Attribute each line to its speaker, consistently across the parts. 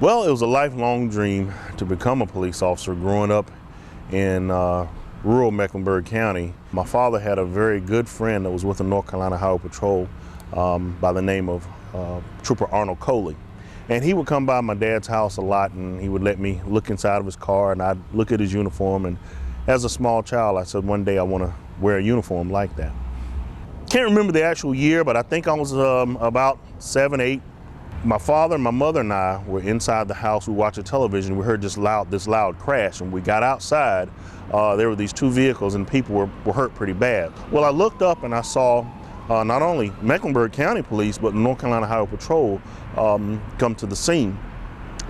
Speaker 1: Well, it was a lifelong dream to become a police officer growing up in rural Mecklenburg County. My father had a very good friend that was with the North Carolina Highway Patrol by the name of Trooper Arnold Coley. And he would come by my dad's house a lot, and he would let me look inside of his car, and I'd look at his uniform. And as a small child, I said, one day I want to wear a uniform like that. Can't remember the actual year, but I think I was about 7, 8. My father, my mother, and I were inside the house. We watched television. We heard this loud crash, and we got outside. There were these two vehicles, and people were hurt pretty bad. Well, I looked up and I saw not only Mecklenburg County Police, but North Carolina Highway Patrol come to the scene.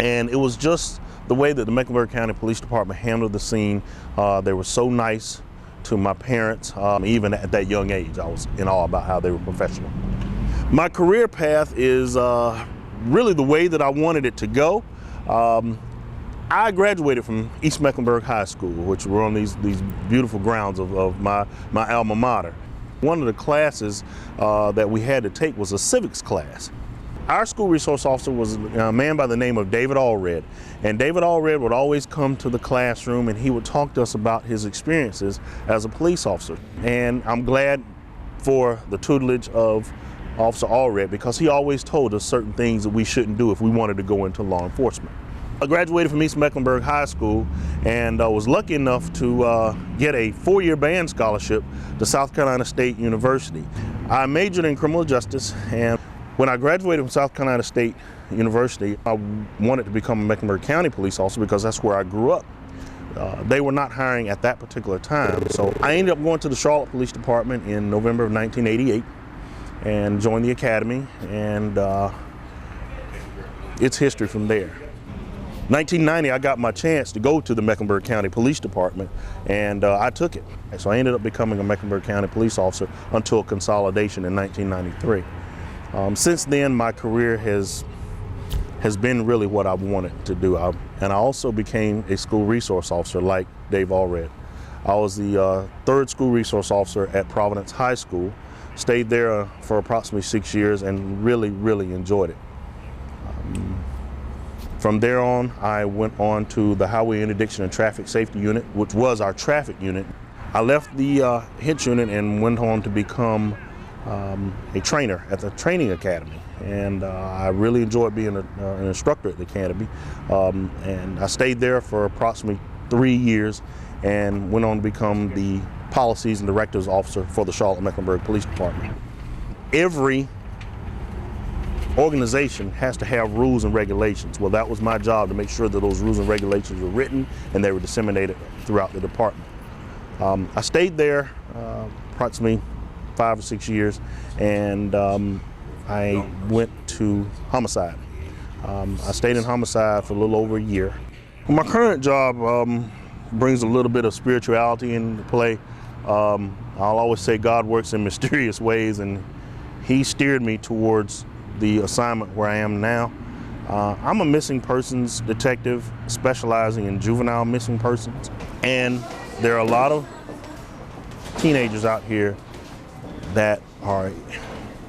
Speaker 1: And it was just the way that the Mecklenburg County Police Department handled the scene. They were so nice to my parents. Even at that young age, I was in awe about how they were professional. My career path is really the way that I wanted it to go. I graduated from East Mecklenburg High School, which were on these beautiful grounds of my alma mater. One of the classes that we had to take was a civics class. Our school resource officer was a man by the name of David Allred. And David Allred would always come to the classroom and he would talk to us about his experiences as a police officer. And I'm glad for the tutelage of Officer Allred, because he always told us certain things that we shouldn't do if we wanted to go into law enforcement. I graduated from East Mecklenburg High School and was lucky enough to get a 4-year band scholarship to South Carolina State University. I majored in criminal justice, and when I graduated from South Carolina State University, I wanted to become a Mecklenburg County police officer because that's where I grew up. They were not hiring at that particular time, so I ended up going to the Charlotte Police Department in November of 1988. And joined the academy, and it's history from there. 1990, I got my chance to go to the Mecklenburg County Police Department, and I took it. So I ended up becoming a Mecklenburg County police officer until consolidation in 1993. Since then, my career has been really what I wanted to do. And I also became a school resource officer like Dave Allred. I was the third school resource officer at Providence High School. Stayed there for approximately 6 years and really enjoyed it. From there on, I went on to the Highway Interdiction and Traffic Safety Unit, which was our traffic unit. I left the HITS unit and went on to become a trainer at the training academy. And I really enjoyed being an instructor at the academy. And I stayed there for approximately 3 years and went on to become the Policies and Directives Officer for the Charlotte-Mecklenburg Police Department. Every organization has to have rules and regulations. Well, that was my job, to make sure that those rules and regulations were written and they were disseminated throughout the department. I stayed there approximately 5 or 6 years, and I went to homicide. I stayed in homicide for a little over a year. My current job brings a little bit of spirituality into play. I'll always say God works in mysterious ways, and he steered me towards the assignment where I am now. I'm a missing persons detective specializing in juvenile missing persons, and there are a lot of teenagers out here that are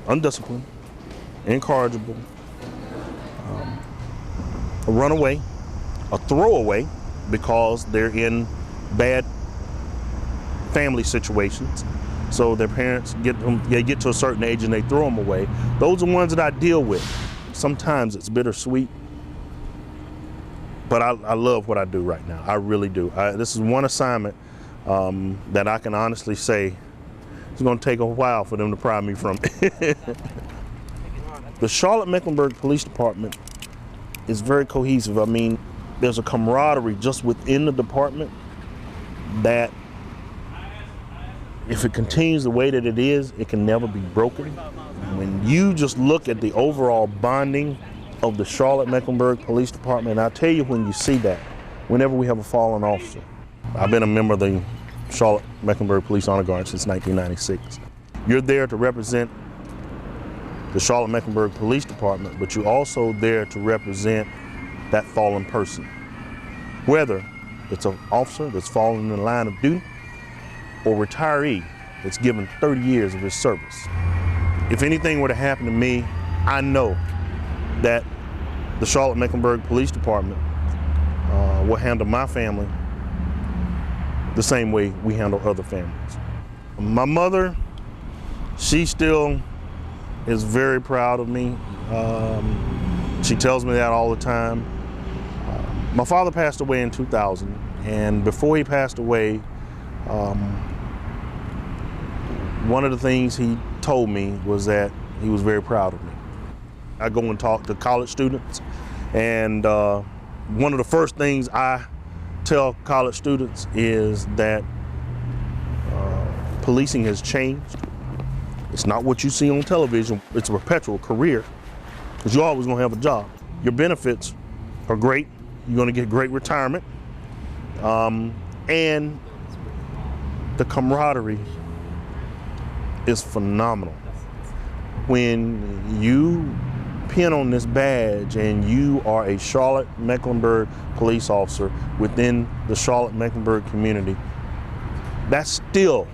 Speaker 1: undisciplined, incorrigible, a runaway, a throwaway, because they're in bad family situations. So their parents get to a certain age and they throw them away. Those are the ones that I deal with. Sometimes it's bittersweet, but I love what I do right now. I really do. This is one assignment that I can honestly say it's going to take a while for them to pry me from it. The Charlotte-Mecklenburg Police Department is very cohesive. I mean, there's a camaraderie just within the department that, if it continues the way that it is, it can never be broken. When you just look at the overall bonding of the Charlotte-Mecklenburg Police Department, and I'll tell you, when you see that, whenever we have a fallen officer. I've been a member of the Charlotte-Mecklenburg Police Honor Guard since 1996. You're there to represent the Charlotte-Mecklenburg Police Department, but you're also there to represent that fallen person. Whether it's an officer that's fallen in the line of duty or retiree that's given 30 years of his service. If anything were to happen to me, I know that the Charlotte-Mecklenburg Police Department will handle my family the same way we handle other families. My mother, she still is very proud of me. She tells me that all the time. My father passed away in 2000, and before he passed away, one of the things he told me was that he was very proud of me. I go and talk to college students, and one of the first things I tell college students is that policing has changed. It's not what you see on television. It's a perpetual career, because you're always going to have a job. Your benefits are great. You're going to get great retirement, and the camaraderie is phenomenal. When you pin on this badge and you are a Charlotte-Mecklenburg police officer within the Charlotte-Mecklenburg community, that's still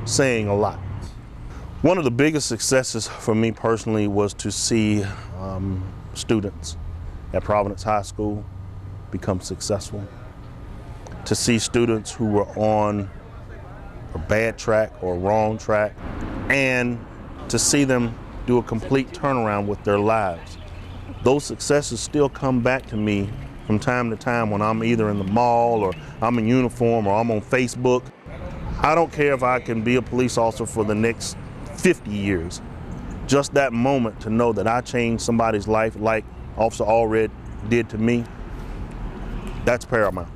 Speaker 1: saying a lot. One of the biggest successes for me personally was to see students at Providence High School become successful, to see students who were on a bad track or a wrong track, and to see them do a complete turnaround with their lives. Those successes still come back to me from time to time when I'm either in the mall or I'm in uniform or I'm on Facebook. I don't care if I can be a police officer for the next 50 years. Just that moment to know that I changed somebody's life like Officer Allred did to me, that's paramount.